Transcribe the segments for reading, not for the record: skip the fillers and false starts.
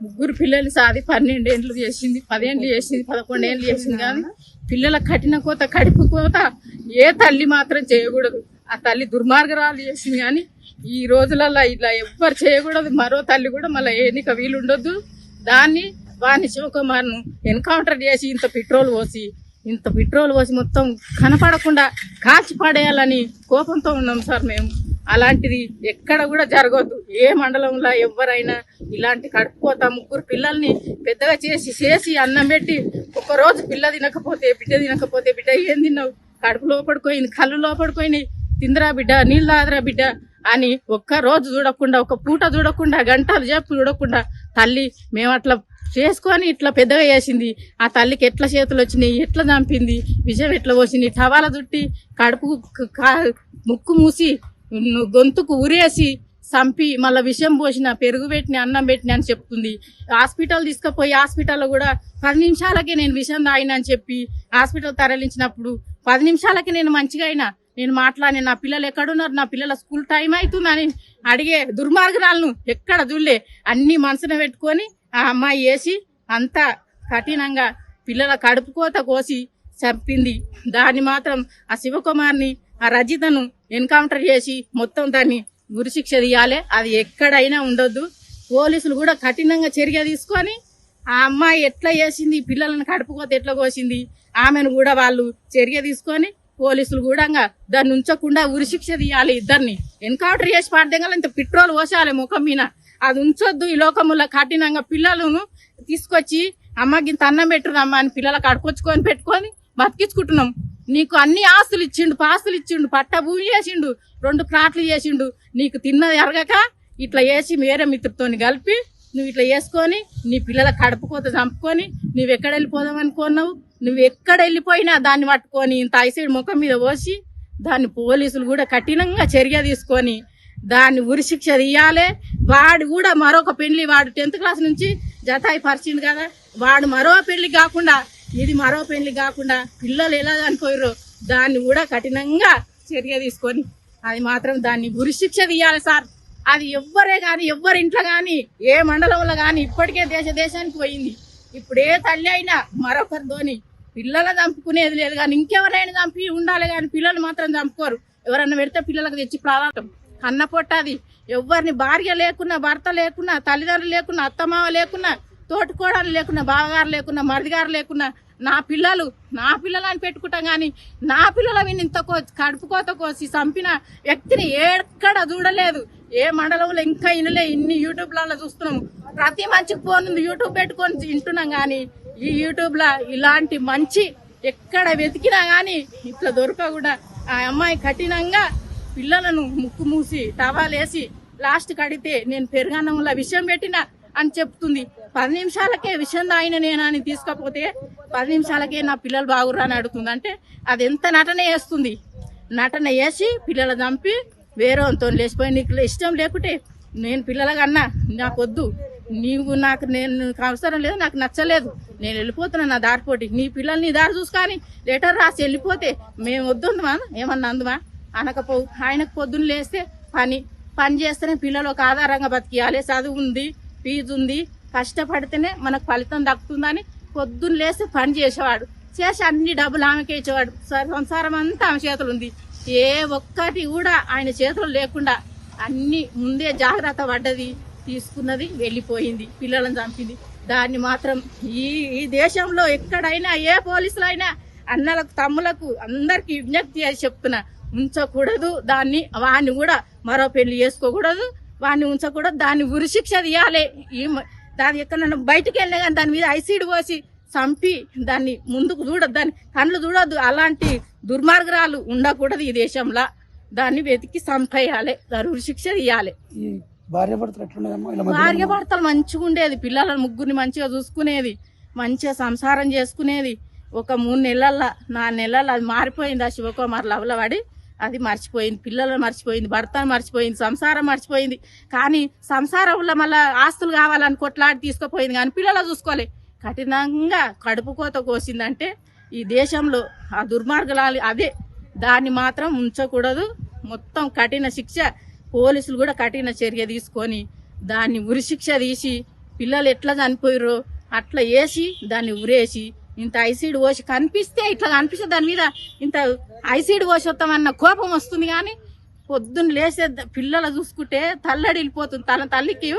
ముగ్గురు పిల్లలు సాది 12 ఏళ్ళు చేసింది, 10 ఏళ్ళు చేసింది, 11 ఏళ్ళు చేసింది. కానీ పిల్లల కఠిన కోత కడుపు కోత ఏ తల్లి మాత్రం చేయకూడదు. ఆ తల్లి దుర్మార్గరాలు చేసింది. కానీ ఈ రోజులలో ఇట్లా ఎవ్వరు చేయకూడదు. మరో తల్లి కూడా మళ్ళీ ఎన్నిక వీలుండొద్దు. వాని శివకుమార్ను ఎన్కౌంటర్ చేసి ఇంత పెట్రోల్ పోసి మొత్తం కనపడకుండా కాల్చి పడేయాలని కోపంతో ఉన్నాం సార్ మేము. అలాంటిది ఎక్కడ కూడా జరగొద్దు. ఏ మండలంలో ఎవరైనా ఇలాంటి కడుపుకోత ముగ్గురు పిల్లల్ని పెద్దగా చేసి అన్నం పెట్టి ఒక్కరోజు బిడ్డ తినకపోతే బిడ్డ ఏం తిన్నావు, కడుపు లోపడిపోయింది, కళ్ళు లోపడిపోయినాయి, తిందరా బిడ్డ, నీళ్ళు తాగరా బిడ్డ అని ఒక్క రోజు చూడకుండా, ఒక పూట చూడకుండా, గంటలు చెప్పు చూడకుండా తల్లి మేము అట్లా చేసుకొని ఇట్లా పెద్దగా చేసింది. ఆ తల్లికి ఎట్లా చేతులు వచ్చినాయి, ఎట్లా చంపింది, విషం ఎట్లా పోసింది, టవాల చుట్టి కడుపు ముక్కు మూసి గొంతుకు ఉరేసి చంపి మళ్ళీ విషం పోసిన, పెరుగు పెట్టిన, అన్నం పెట్టిన అని చెప్తుంది. హాస్పిటల్ తీసుకుపోయి హాస్పిటల్లో కూడా 10 నిమిషాలకే నేను విషం తాగిన అని చెప్పి హాస్పిటల్ తరలించినప్పుడు 10 నిమిషాలకే నేను మంచిగా అయినా, నేను మాట్లాడిన, నా పిల్లలు ఎక్కడున్నారు, నా పిల్లల స్కూల్ టైం అవుతుందని అడిగే దుర్మార్గురాలను ఎక్కడ చూడలే. అన్ని మనసున పెట్టుకొని ఆ అమ్మాయి వేసి అంతా కఠినంగా పిల్లల కడుపు కోత కోసి చంపింది. దాన్ని మాత్రం ఆ శివకుమార్ని, ఆ రజితను ఎన్కౌంటర్ చేసి మొత్తం దాన్ని ఉరిశిక్ష తీయాలి. అది ఎక్కడైనా ఉండొద్దు. పోలీసులు కూడా కఠినంగా చర్య తీసుకొని ఆ అమ్మాయి ఎట్లా చేసింది, పిల్లలను కడుపు కోత ఎట్లా కోసింది, ఆమెను కూడా వాళ్ళు చర్య తీసుకొని పోలీసులు కూడా దాన్ని ఉంచకుండా ఉరిశిక్ష తీయాలి. ఇద్దరిని ఎన్కౌంటర్ చేసి పడదేగా ఇంత పెట్రోల్ పోసాలి ముఖం మీద. అది ఉంచొద్దు. ఈ లోకములో కఠినంగా పిల్లలను తీసుకొచ్చి అమ్మకి ఇంత అన్నం పెట్టుదమ్మా అని పిల్లలకు అడుకొచ్చుకొని పెట్టుకొని బతికించుకుంటున్నాం. నీకు అన్ని ఆస్తులు ఇచ్చిండు, పాస్తులు ఇచ్చిండు, పట్ట భూమి చేసిండు, 2 ప్లాట్లు చేసిండు. నీకు తిన్నది ఎరగక ఇట్లా వేసి వేరే మిత్రుతోని కలిపి నువ్వు ఇట్లా వేసుకొని నీ పిల్లల కడుపు కోత చంపుకొని నువ్వు ఎక్కడ వెళ్ళిపోదాం అనుకున్నావు. నువ్వు ఎక్కడ వెళ్ళిపోయినా దాన్ని పట్టుకొని ఇంత ఐసైడ్ ముఖం మీద పోసి దాన్ని పోలీసులు కూడా కఠినంగా చర్య తీసుకొని దాన్ని ఉరిశిక్ష తీయాలి. వాడు కూడా మరొక పెళ్లి, వాడు 10th క్లాస్ నుంచి జతాయి పరిచిండు కదా, వాడు మరో పెళ్లి కాకుండా ఇది మరో పెళ్లి కాకుండా పిల్లలు ఎలా చనిపోయారో దాన్ని కూడా కఠినంగా చర్య తీసుకొని అది మాత్రం దాన్ని ఉరిశిక్ష తీయాలి సార్. అది ఎవ్వరే కానీ, ఎవ్వరి ఇంట్లో కానీ, ఏ మండలంలో కానీ ఇప్పటికే దేశానికి పోయింది. ఇప్పుడు ఏ తల్లి అయినా మరొకరితోని పిల్లలు చంపుకునేది లేదు. కానీ ఇంకెవరైనా చంపి ఉండాలి కానీ పిల్లలు మాత్రం చంపుకోరు. ఎవరన్నా పెడితే పిల్లలకు తెచ్చి ప్రాణం కన్న పొట్టది. ఎవరిని భార్య లేకున్నా, భర్త లేకున్నా, తల్లిదండ్రులు లేకున్నా, అత్తమావ లేకున్నా, తోటికోడలు లేకున్నా, బావగారు లేకున్నా, మరిదిగారు లేకున్నా నా పిల్లలు అని పెట్టుకుంటాం. కానీ నా పిల్లల ఇంత కడుపు కోత కోసి చంపిన వ్యక్తిని ఎక్కడ చూడలేదు. ఏ మండలంలో ఇంకా ఇనలే. ఇన్ని యూట్యూబ్లలో చూస్తున్నాము. ప్రతి మంచికి ఫోన్ ఉంది, యూట్యూబ్ పెట్టుకొని వింటున్నాం. కానీ ఈ యూట్యూబ్లో ఇలాంటి మంచి ఎక్కడ వెతికినా కానీ ఇట్లా దొరక కూడా ఆ అమ్మాయి కఠినంగా పిల్లలను ముక్కు మూసి టవాలేసి లాస్ట్ కడితే నేను పెరుగన్నంలో విషయం పెట్టిన అని చెప్తుంది. 10 నిమిషాలకే విషయం తాగిన నేను అని తీసుకపోతే 10 నిమిషాలకే నా పిల్లలు బాగుర్రా అని అడుగుతుంది. అంటే అది ఎంత నటన వేస్తుంది. నటన వేసి పిల్లలు చంపి వేరేతో లేచిపోయి నీకు ఇష్టం లేకుంటే నేను పిల్లలకన్నా నాకు వద్దు, నేను అవసరం లేదు, నాకు నచ్చలేదు, నేను వెళ్ళిపోతున్నా నా దారిపోటీ, నీ పిల్లల్ని దారి చూసుకొని లెటర్ రాసి వెళ్ళిపోతే మేము వద్దుందమా ఏమన్నా అందుమా అనకపోవు. ఆయనకు పొద్దున్న లేస్తే పని చేస్తేనే పిల్లలు ఒక ఆధారంగా బతికియాలి. చదువు ఉంది, ఫీజు ఉంది, కష్టపడితేనే మనకు ఫలితం దక్కుతుందని పొద్దున్న లేస్తే పని చేసేవాడు. చేసి అన్ని డబ్బులు ఆమెకే ఇచ్చేవాడు. సంసారం అంతా ఆమె చేతులు ఉంది. ఏ ఒక్కటి కూడా ఆయన చేతులు లేకుండా అన్ని ముందే జాగ్రత్త పడ్డది, తీసుకున్నది, వెళ్ళిపోయింది, పిల్లలను చంపింది. దాన్ని మాత్రం ఈ దేశంలో ఎక్కడైనా ఏ పోలీసులైనా అన్నలకు, తమ్ములకు అందరికి విజ్ఞప్తి చేసి చెప్తున్నా, ఉంచకూడదు. వాడిని కూడా మరో పెళ్లి చేసుకోకూడదు, వాడిని ఉంచకూడదు. దాన్ని ఉరిశిక్ష తీయాలి. దాని ఎక్కడన్నా బయటకు వెళ్ళినా కానీ దాని మీద ఐసీడ్ పోసి చంపి దాన్ని ముందుకు చూడద్దు, దాన్ని కళ్ళు చూడొద్దు. అలాంటి దుర్మార్గురాలు ఉండకూడదు ఈ దేశంలో. దాన్ని వెతికి చంపేయాలి, దాని ఉరిశిక్ష తీయాలి. భార్య భర్తలు మంచిగా ఉండేది, పిల్లలను ముగ్గురిని మంచిగా చూసుకునేది, మంచిగా సంసారం చేసుకునేది. ఒక 3 నెలల్లో 4 నెలల్లో అది మారిపోయింది. ఆ శివకుమార్ లవల పడి అది మర్చిపోయింది, పిల్లలను మర్చిపోయింది, భర్తను మర్చిపోయింది, సంసారం మర్చిపోయింది. కానీ సంసారంలో మళ్ళీ ఆస్తులు కావాలని కొట్లాడి తీసుకుపోయింది. కానీ పిల్లలు చూసుకోలే. కఠినంగా కడుపు కోత కోసిందంటే ఈ దేశంలో ఆ దుర్మార్గులు అదే. దాన్ని మాత్రం ఉంచకూడదు. మొత్తం కఠిన శిక్ష, పోలీసులు కూడా కఠిన చర్య తీసుకొని దాన్ని ఉరిశిక్ష తీసి పిల్లలు ఎట్లా చనిపోయారో అట్లా వేసి దాన్ని ఉరేసి ఇంత ఐసీడ్ పోసి కనిపిస్తే ఇట్లా కనిపిస్తే దాని మీద ఇంత ఐసీడ్ పోసి వస్తామన్న కోపం వస్తుంది. కానీ పొద్దున్న లేసే పిల్లలు చూసుకుంటే తల్లడిల్లిపోతుంది. తన తల్లికి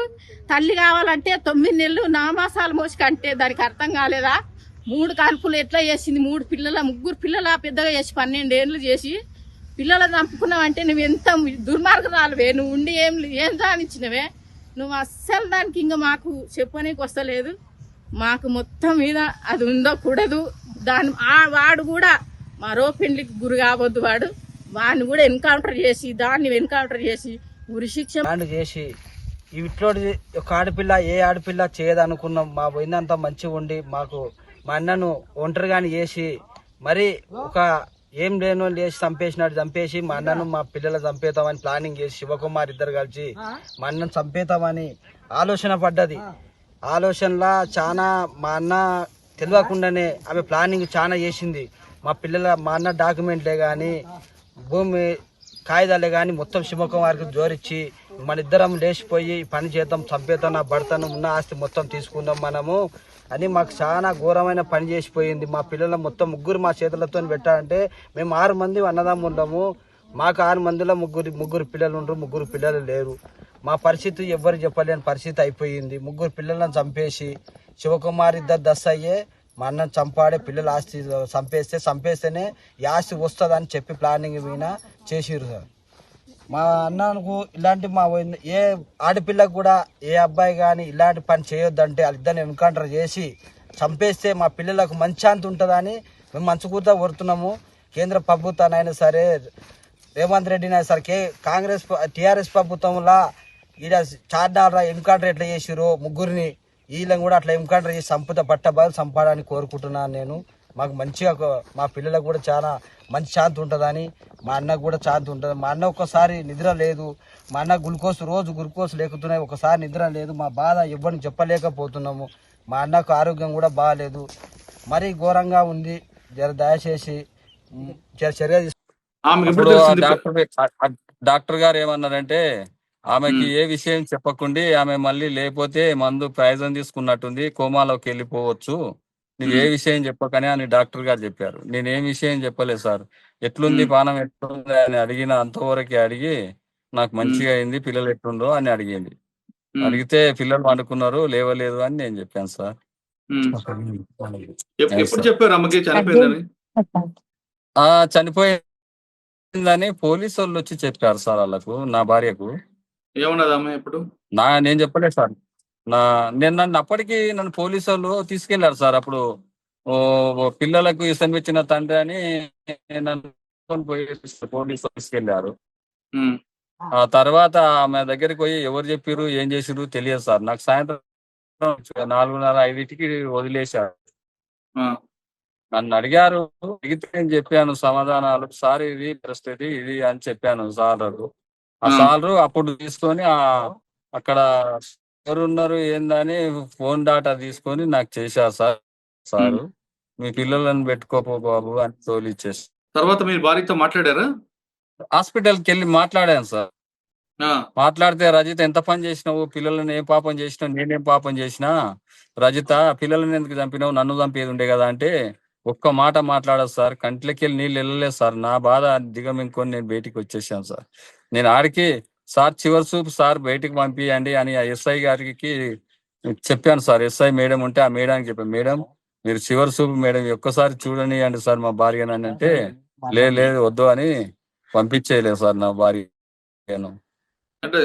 తల్లి కావాలంటే 9 నెలలు నామాసాలు మోసి కంటే దానికి అర్థం కాలేదా? 3 కాన్పులు ఎట్లా చేసింది? 3 పిల్లల పెద్దగా చేసి 12 ఏళ్ళు చేసి పిల్లలు చంపుకున్నావంటే నువ్వు ఎంత దుర్మార్గరాలువే. నువ్వు ఉండి ఏం సాధించినవే నువ్వు. అస్సలు దానికి ఇంకా మాకు చెప్పనీకి వస్తలేదు. మాకు మొత్తం మీద అది ఉందో కూడదు. వాడు కూడా మరో పెండ్లికి గురి కావద్దు. వాడిని కూడా ఎన్కౌంటర్ చేసి ఉరిశిక్ష చేసి ఇట్లోటి ఒక ఆడపిల్ల ఏ ఆడపిల్ల చేయదనుకున్నాం. మా పోయిందంత మంచిగా ఉండి మాకు మా అన్నను ఒంటరిగాని చేసి మరి ఒక ఏం లేను లేచి చంపేసి మా అన్నను మా పిల్లలు చంపేతామని ప్లానింగ్ చేసి శివకుమార్ ఇద్దరు కలిసి మా అన్నను చంపేతామని ఆలోచన పడ్డది. ఆలోచనలా చాలా మా అన్న తెలియకుండానే ఆమె ప్లానింగ్ చాలా చేసింది. మా అన్న డాక్యుమెంట్లే కానీ భూమి కాగితాలే కానీ మొత్తం శివకుమార్కి జోరించి మన ఇద్దరం లేచిపోయి పని చేద్దాం, చంపేద్దాం, నా భర్తను ఉన్న ఆస్తి మొత్తం తీసుకుందాం మనము అని మాకు చాలా ఘోరమైన పని చేసిపోయింది. మా పిల్లల మొత్తం 3 మా చేతులతో పెట్టాలంటే మేము 6 మంది అన్నదమ్ముండము. మాకు 6 మందిలో ముగ్గురు పిల్లలు ఉండరు, 3 పిల్లలు లేరు. మా పరిస్థితి ఎవ్వరు చెప్పలేని పరిస్థితి అయిపోయింది. 3 పిల్లలను చంపేసి శివకుమార్ ఇద్దరు దస్తయ్యే మా అన్నను చంపాడే పిల్లల ఆస్తి చంపేస్తేనే ఈ ఆస్తి వస్తుందని చెప్పి ప్లానింగ్ మీద చేసిరు సార్. మా అన్నకు ఇలాంటి ఏ ఆడపిల్లకు కూడా ఏ అబ్బాయి కానీ ఇలాంటి పని చేయొద్దంటే వాళ్ళిద్దరిని ఎన్కౌంటర్ చేసి చంపేస్తే మా పిల్లలకు మంచి అంత ఉంటుందని మేము మంచుకూరుతా కోరుతున్నాము. కేంద్ర ప్రభుత్వానైనా సరే రేవంత్ రెడ్డిని అయినా సరే కాంగ్రెస్ టీఆర్ఎస్ ప్రభుత్వంలో ఇలా చార్డాల ఎన్కౌంటర్ ఎట్లా చేసిరో 3 వీళ్ళని కూడా అట్లా ఎన్కౌంటర్ చేసి పట్టబాలు చంపాలని కోరుకుంటున్నాను నేను. మాకు మంచిగా మా పిల్లలకు కూడా చాలా మంచి శాంతి ఉంటుందని, మా అన్నకు కూడా శాంతి ఉంటుంది. మా అన్న ఒక్కసారి నిద్ర లేదు, మా అన్న రోజు గ్లూకోజ్ లేకుతున్నాయి, ఒకసారి నిద్ర లేదు. మా బాధ ఎవరిని చెప్పలేకపోతున్నాము. మా అన్నకు ఆరోగ్యం కూడా బాగాలేదు, మరీ ఘోరంగా ఉంది. దయచేసి చర్య డాక్టర్ గారు ఏమన్నారంటే ఆమెకి ఏ విషయం చెప్పకుండా ఆమె మళ్ళీ లేకపోతే మందు ప్రయోజనం తీసుకున్నట్టుంది, కోమాలోకి వెళ్ళిపోవచ్చు, నీకు ఏ విషయం చెప్పకనే అని డాక్టర్ గారు చెప్పారు. నేను ఏం విషయం చెప్పలేదు సార్. ఎట్లుంది పానం ఎట్లుంది అని అడిగిన, అంతవరకే అడిగి నాకు మంచిగా అయింది, పిల్లలు ఎట్లుండో అని అడిగింది. అడిగితే పిల్లలు అనుకున్నారు, లేవలేదు అని నేను చెప్పాను సార్. చనిపోయిందని పోలీసు వాళ్ళు వచ్చి చెప్పారు సార్ వాళ్ళకు, నా భార్యకు. ఏమన్నదమ్మా ఇప్పుడు? నేను చెప్పలేదు సార్. నన్ను అప్పటికి పోలీసు వాళ్ళు తీసుకెళ్లారు సార్. అప్పుడు పిల్లలకు ఇష్టమిచ్చిన తండ్రి అని నన్ను పోలీసు తీసుకెళ్లారు. ఆ తర్వాత ఆమె దగ్గరికి పోయి ఎవరు చెప్పారు ఏం చేసిరు తెలియదు సార్. నాకు సాయంత్రం 4:30-5కి వదిలేశారు. నన్ను అడిగారు, అడిగితే నేను చెప్పాను సమాధానాలు. సార్ ఇది పరిస్థితి ఇది అని చెప్పాను సార్. ఆ సార్ అప్పుడు తీసుకొని అక్కడ ఎవరున్నారు ఏందని ఫోన్ డాటా తీసుకొని నాకు చేశారు సార్. సారు మీ పిల్లలను పెట్టుకోపో బాబు అని తోలిచ్చేసి తర్వాత మీరు భార్యతో మాట్లాడారా? హాస్పిటల్కి వెళ్ళి మాట్లాడాను సార్. మాట్లాడితే రజిత ఎంత పని చేసినావు, పిల్లలను ఏం పాపం చేసినావు, నేనేం పాపం చేసినా, రజిత పిల్లలను ఎందుకు చంపినావు, నన్ను చంపేది ఉండే కదా అంటే ఒక్క మాట మాట్లాడదు సార్. కంట్లోకి వెళ్ళి నీళ్ళు వెళ్ళలేదు సార్. నా బాధ దిగమింకొని నేను బయటికి వచ్చేసాను సార్. నేను ఆడికి సార్ చివరి చూపు సార్ బయటికి పంపియండి అని ఆ ఎస్ఐ గారికి చెప్పాను సార్. ఎస్ఐ మేడం ఉంటే ఆ మేడానికి చెప్పాను, మేడం మీరు చివరి చూపు మేడం ఒక్కసారి చూడనియండి సార్ మా భార్యనని అంటే లేదు వద్దు అని పంపించేయలేదు సార్ నా భార్యను. అంటే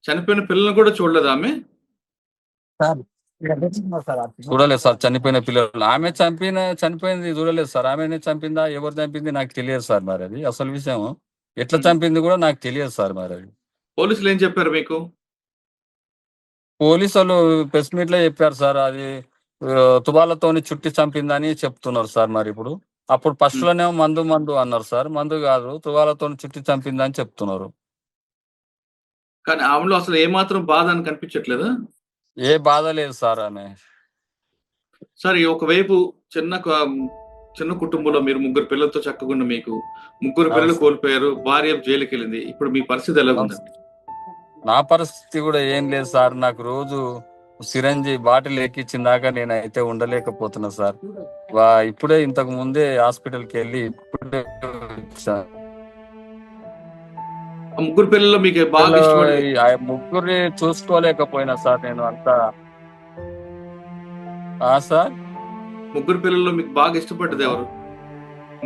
చనిపోయిన పిల్లలను కూడా చూడలేదు ఆమె? చూడలేదు సార్ చనిపోయిన పిల్లలు. ఆమె చనిపోయింది చూడలేదు సార్. ఆమెనే చంపిందా ఎవరు చంపింది నాకు తెలియదు సార్. మరి అది అసలు విషయం ఎట్లా చంపింది కూడా నాకు తెలియదు సార్. మరి అది పోలీసులు ఏం చెప్పారు మీకు? పోలీసు వాళ్ళు ప్రెస్ మీట్ లో చెప్పారు సార్. అది తుబాలతోని చుట్టి చంపిందని చెప్తున్నారు సార్. మరి ఇప్పుడు అప్పుడు ఫస్ట్ లోనే మందు అన్నారు సార్. మందు కాదు, తుబాలతో చుట్టి చంపిందని చెప్తున్నారు. కానీ ఆమెలో అసలు ఏమాత్రం బాధ అని కనిపించట్లేదా? ఏ బాధ లేదు సార్. ఆమె సార్ ఒకవైపు చిన్న కుటుంబంలో మీరు 3 పిల్లలతో చక్కగా మీకు 3 పిల్లలు కోల్పోయారు, భార్య జైలుకి వెళ్ళింది. ఇప్పుడు మీ పరిస్థితి ఎలా ఉంది? నా పరిస్థితి కూడా ఏం లేదు సార్. నాకు రోజు సిరంజి బాటిల్ ఎక్కించిందాక నేనైతే ఉండలేకపోతున్నా సార్. ఇప్పుడే ఇంతకు ముందే హాస్పిటల్కి వెళ్ళి ఇప్పుడే వచ్చా. ఆ ముగ్గురు పిల్లలు మీకు బాగా ఇష్టపడే ఆ ముగ్గురిని చూసుకోలేకపోయినా సార్ నేను అంతా. సార్ ముగ్గురు పిల్లలు మీకు బాగా ఇష్టపడ్డది ఎవరు?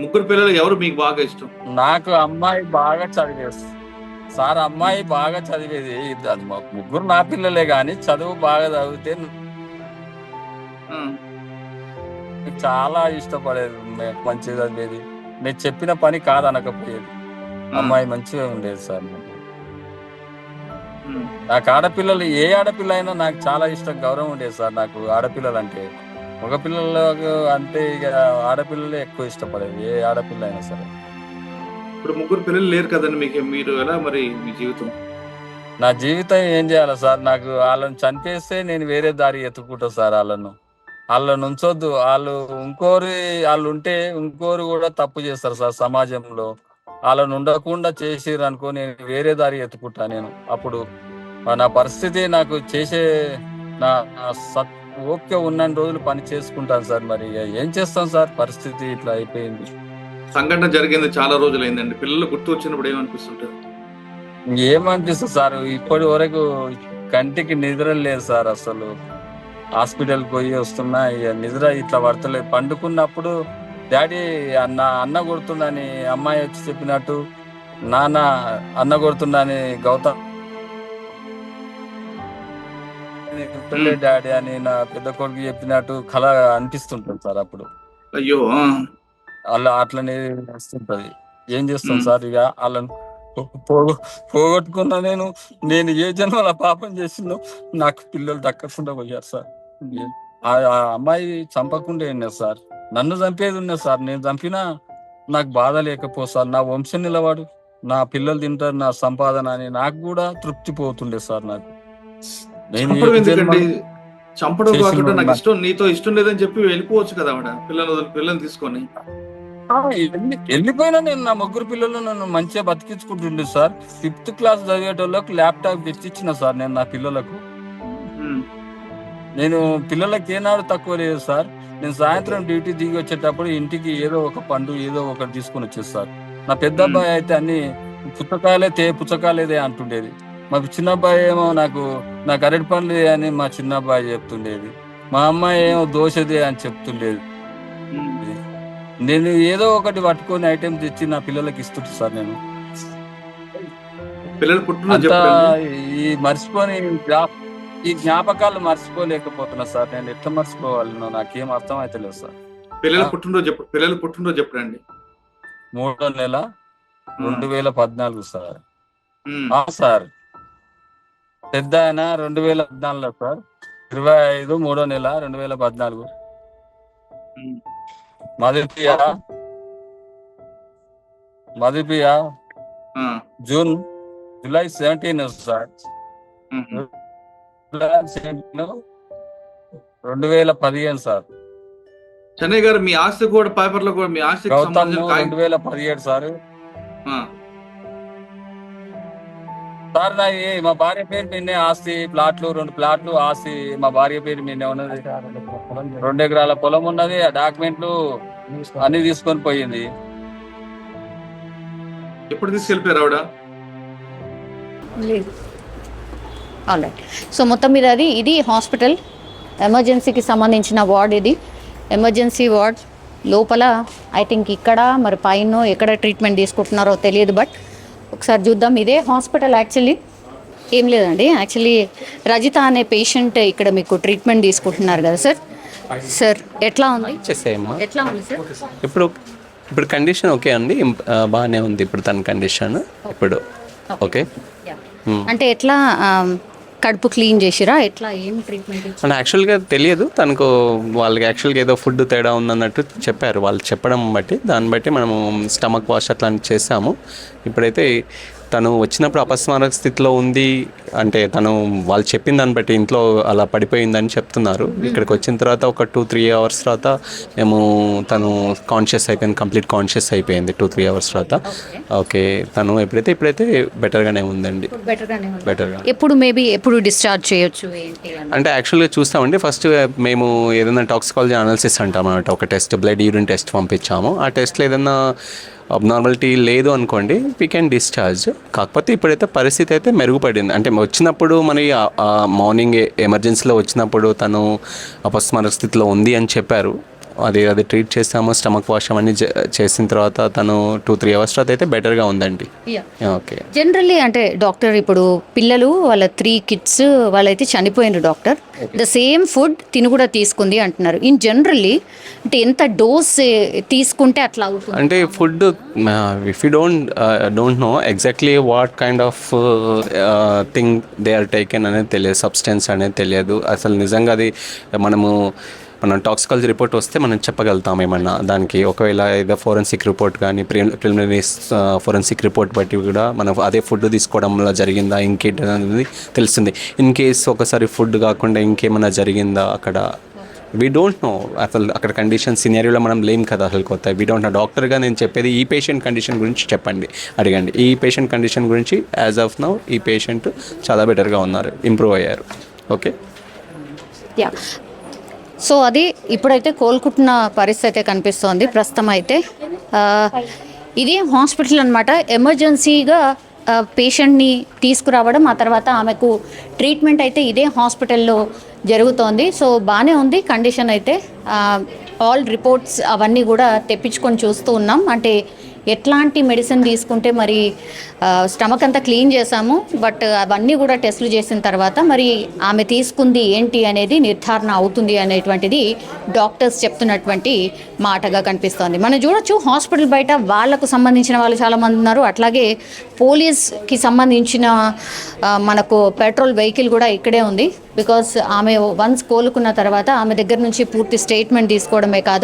ముగ్గురు పిల్లలు ఎవరు మీకు బాగా ఇష్టం? నాకు అమ్మాయి బాగా చదివేది సార్. అమ్మాయి బాగా చదివేది. ముగ్గురు నా పిల్లలే గాని చదువు బాగా చదివితే చాలా ఇష్టపడేది. మంచిగా చదివేది. నేను చెప్పిన పని కాదనకపోయేది. అమ్మాయి మంచిగా ఉండేది సార్. నాకు ఆడపిల్లలు, ఏ ఆడపిల్ల అయినా నాకు చాలా ఇష్టం, గౌరవం ఉండేది సార్. నాకు ఆడపిల్లలు అంటే, మగ పిల్లలకు అంటే ఇక ఆడపిల్లలే ఎక్కువ ఇష్టపడేది, ఏ ఆడపిల్ల అయినా సరే. ఇప్పుడు ముగ్గురు పిల్లలు లేరు కదండి మీకు, మీరు ఎలా మరి మీ జీవితం? నా జీవితం ఏం చేయాలి సార్? నాకు వాళ్ళని చంపేస్తే నేను వేరే దారి ఎత్తుకుంటా సార్. వాళ్ళని ఉంచొద్దు. వాళ్ళు ఉంటే ఇంకోరు కూడా తప్పు చేస్తారు సార్ సమాజంలో. వాళ్ళని ఉండకుండా చేసిర్రు అనుకో, నేను వేరే దారి ఎత్తుకుంటా. నేను అప్పుడు నా పరిస్థితి, నాకు చేసే నా ఓకే ఉన్నన్ని రోజులు పని చేసుకుంటాను సార్. మరి ఏం చేస్తాం సార్, పరిస్థితి ఇట్లా అయిపోయింది. సంఘటన జరిగింది చాలా రోజులు అయిందండి. పిల్లలు గుర్తు వచ్చినప్పుడు ఏమనిపిస్తుంటారు? ఏమనిపిస్తుంది సార్, ఇప్పటి వరకు కంటికి నిద్ర లేదు సార్. అసలు హాస్పిటల్కి పోయి వస్తున్నా, ఇక నిద్ర ఇట్లా పడతలేదు. పండుకున్నప్పుడు డాడీ అన్న కొడుతుండని అమ్మాయి వచ్చి చెప్పినట్టు, నాన్న అన్న కొడుతుండని గౌతమ్ డాడీ అని నా పెద్ద కొడుకు చెప్పినట్టు కళ అనిపిస్తుంటుంది సార్. అప్పుడు అయ్యో అలా అట్లనే వస్తుంటది. ఏం చేస్తాం సార్? ఇక వాళ్ళని పోగొట్టుకున్నా. నేను ఏ జన్మల పాపం చేసిందో నాకు పిల్లలు దక్కకుండా పోయారు సార్. ఆ అమ్మాయి చంపకుండా ఉన్నది సార్, నన్ను చంపేది ఉన్నది సార్. నేను చంపినా నాకు బాధ లేకపో సార్. నా వంశం నిలవాడు, నా పిల్లలు తింటారు, నా సంపాదన అని నాకు కూడా తృప్తి పోతుండే సార్. నాకు చంపడం కాకుండా నాకు ఇష్టం, నీతో ఇష్టం లేదని చెప్పి వెళ్ళిపోవచ్చు కదా ఆవిడ, పిల్లల్ని తీసుకొని. వెళ్ళిపోయినా నేను నా ముగ్గురు పిల్లలు నన్ను మంచిగా బతికించుకుంటుండే సార్. 5th క్లాస్ చదివేటోళ్ళకు ల్యాప్టాప్ తెచ్చిచ్చిన సార్ నేను నా పిల్లలకు. నేను పిల్లలకి ఏనాడు తక్కువ లేదు సార్. నేను సాయంత్రం డ్యూటీ దిగి వచ్చేటప్పుడు ఇంటికి ఏదో ఒక పండు ఏదో ఒకటి తీసుకొని వచ్చేది సార్. నా పెద్ద అబ్బాయి అయితే అన్ని పుచ్చకాలేదే అంటుండేది. మా చిన్న అబ్బాయి ఏమో నాకు అరటి పండ్లు అని మా చిన్న అబ్బాయి చెప్తుండేది. మా అమ్మాయి ఏమో దోశదే అని చెప్తుండేది. నేను ఏదో ఒకటి పట్టుకొని ఐటెం తెచ్చి నా పిల్లలకి ఇస్తుంటా సార్. నేను ఈ జ్ఞాపకాలు మర్చిపోలేకపోతున్నా సార్. నేను ఎట్లా మర్చిపోవాలి, నాకేం అర్థం అయితే లేదు సార్. పిల్లల పుట్టినరోజు చెప్పండి. 3వ నెల 2014 సార్. సార్ పెద్ద ఆయన 2014లో సార్. 25 3వ నెల 2014. మధుపియా జూలై 17 సార్. 2015 సార్. చెన్నై గారు, మీ ఆస్తి కూడా పేపర్లో కూడా మీ ఆస్తి 2017 సార్. సార్ మా భార్య పేరు మీదనే ఆస్తి, 2 ప్లాట్లు ఆస్తి మా భార్య పేరు మీదనే ఉన్నది. 2 ఎకరాల పొలం ఉన్నది. ఆ డాక్యుమెంట్లు అన్ని తీసుకొని పోయింది. ఎప్పుడు తీసుకెళ్ళిపోయారు ఆవిడ? ఆల్రైట్. సో మొత్తం మీద ఇది హాస్పిటల్ ఎమర్జెన్సీకి సంబంధించిన వార్డ్. ఇది ఎమర్జెన్సీ వార్డ్ లోపల. ఐ థింక్ ఇక్కడ మరి పైన ఎక్కడ ట్రీట్మెంట్ తీసుకుంటున్నారో తెలియదు, బట్ ఒకసారి చూద్దాం. ఇదే హాస్పిటల్. యాక్చువల్లీ ఏం లేదండి, యాక్చువల్లీ రజిత అనే పేషెంట్ ఇక్కడ మీకు ట్రీట్మెంట్ తీసుకుంటున్నారు కదా సార్. సార్ ఎట్లా ఉంది? ఎట్లా ఉంది సార్? ఇప్పుడు కండిషన్ ఓకే అండి, బాగానే ఉంది ఇప్పుడు తన కండిషన్. ఇప్పుడు ఓకే. అంటే ఎట్లా కడుపు క్లీన్ చేసిరా, ఎట్లా ఏం ట్రీట్మెంట్? అంటే యాక్చువల్గా తెలియదు తనకు, వాళ్ళకి యాక్చువల్గా ఏదో ఫుడ్ తేడా ఉందన్నట్టు చెప్పారు. వాళ్ళు చెప్పడం బట్టి, దాన్ని బట్టి మనము స్టమక్ వాష్ అట్లా చేసాము. ఇప్పుడైతే తను వచ్చినప్పుడు అపస్మారక స్థితిలో ఉంది అంటే తను వాళ్ళు చెప్పిన దాన్ని బట్టి ఇంట్లో అలా పడిపోయిందని చెప్తున్నారు. ఇక్కడికి వచ్చిన తర్వాత ఒక 2-3 అవర్స్ తర్వాత మేము తను కాన్షియస్ అయిపోయింది, కంప్లీట్ కాన్షియస్ అయిపోయింది 2-3 అవర్స్ తర్వాత. ఓకే, తను ఇప్పుడైతే బెటర్గానే ఉందండి. బెటర్గా ఎప్పుడు డిశ్చార్జ్ చేయొచ్చు ఏంటి అంటే యాక్చువల్గా చూస్తామండి. ఫస్ట్ మేము ఏదైనా టాక్సికాలజీ అనాలిసిస్ అంటాం అన్నమాట. ఒక టెస్ట్, బ్లడ్ యూరిన్ టెస్ట్ పంపించాము. ఆ టెస్ట్లో ఏదైనా అబ్నార్మాలిటీ లేదు అనుకోండి, వీ కెన్ డిశ్చార్జ్. కాకపోతే ఇప్పుడైతే పరిస్థితి అయితే మెరుగుపడింది. అంటే వచ్చినప్పుడు మరి మార్నింగ్ ఎమర్జెన్సీలో వచ్చినప్పుడు తను అపస్మారక స్థితిలో ఉంది అని చెప్పారు. అది ట్రీట్ చేస్తాము, స్టమక్ వాష్ అవన్నీ చేసిన తర్వాత తను 2-3 అవర్స్ తర్వాత అయితే బెటర్గా ఉందండి. ఓకే, జనరల్లీ అంటే డాక్టర్ ఇప్పుడు పిల్లలు వాళ్ళ 3 kids వాళ్ళైతే చనిపోయినారు డాక్టర్. ద సేమ్ ఫుడ్ తిని కూడా తీసుకుంది అంటున్నారు. ఇన్ జనరల్లీ అంటే ఎంత డోస్ తీసుకుంటే అట్లా అవుతుంది అంటే food if you don't know exactly what kind of thing they are taken అనేది తెలియదు, సబ్స్టెన్స్ అనేది తెలియదు. అసలు నిజంగా అది మన టాక్సికాలజీ రిపోర్ట్ వస్తే మనం చెప్పగలుగుతాం ఏమన్నా దానికి. ఒకవేళ ఏదో ఫోరెన్సిక్ రిపోర్ట్ కానీ ప్రిలిమినరీ ఫోరెన్సిక్ రిపోర్ట్ బట్టి కూడా మనం అదే ఫుడ్ తీసుకోవడం వల్ల జరిగిందా ఇంకేంటి అనేది తెలుస్తుంది. ఇన్ కేస్ ఒకసారి ఫుడ్ కాకుండా ఇంకేమైనా జరిగిందా అక్కడ, వీ డోంట్ నో. అసలు అక్కడ కండిషన్ సినారియోలో మనం లేం కదా అసలు కొత్త. We don't know. డాక్టర్గా నేను చెప్పేది ఈ పేషెంట్ కండిషన్ గురించి అడగండి. ఈ పేషెంట్ కండిషన్ గురించి యాజ్ ఆఫ్ నౌ ఈ పేషెంట్ చాలా బెటర్గా ఉన్నారు, ఇంప్రూవ్ అయ్యారు. Okay, yeah. సో అది ఇప్పుడైతే కోలుకుంటున్న పరిస్థితి అయితే కనిపిస్తోంది ప్రస్తుతం అయితే. ఇది హాస్పిటల్ అనమాట. ఎమర్జెన్సీగా పేషెంట్ని తీసుకురావడం, ఆ తర్వాత ఆమెకు ట్రీట్మెంట్ అయితే ఇదే హాస్పిటల్లో జరుగుతోంది. సో బాగానే ఉంది కండిషన్ అయితే. ఆల్ రిపోర్ట్స్ అవన్నీ కూడా తెప్పించుకొని చూస్తూ ఉన్నాం. అంటే ఎట్లాంటి మెడిసిన్ తీసుకుంటే మరి స్టమక్ అంతా క్లీన్ చేసాము, బట్ అవన్నీ కూడా టెస్టులు చేసిన తర్వాత మరి ఆమె తీసుకుంది ఏంటి అనేది నిర్ధారణ అవుతుంది అనేటువంటిది డాక్టర్స్ చెప్తున్నటువంటి మాటగా కనిపిస్తోంది. మనం చూడొచ్చు హాస్పిటల్ బయట వాళ్ళకు సంబంధించిన వాళ్ళు చాలామంది ఉన్నారు. అట్లాగే పోలీస్కి సంబంధించిన మనకు పెట్రోల్ వెహికల్ కూడా ఇక్కడే ఉంది. బికాస్ ఆమె వన్స్ కోలుకున్న తర్వాత ఆమె దగ్గర నుంచి పూర్తి స్టేట్మెంట్ తీసుకోవడమే కాదు,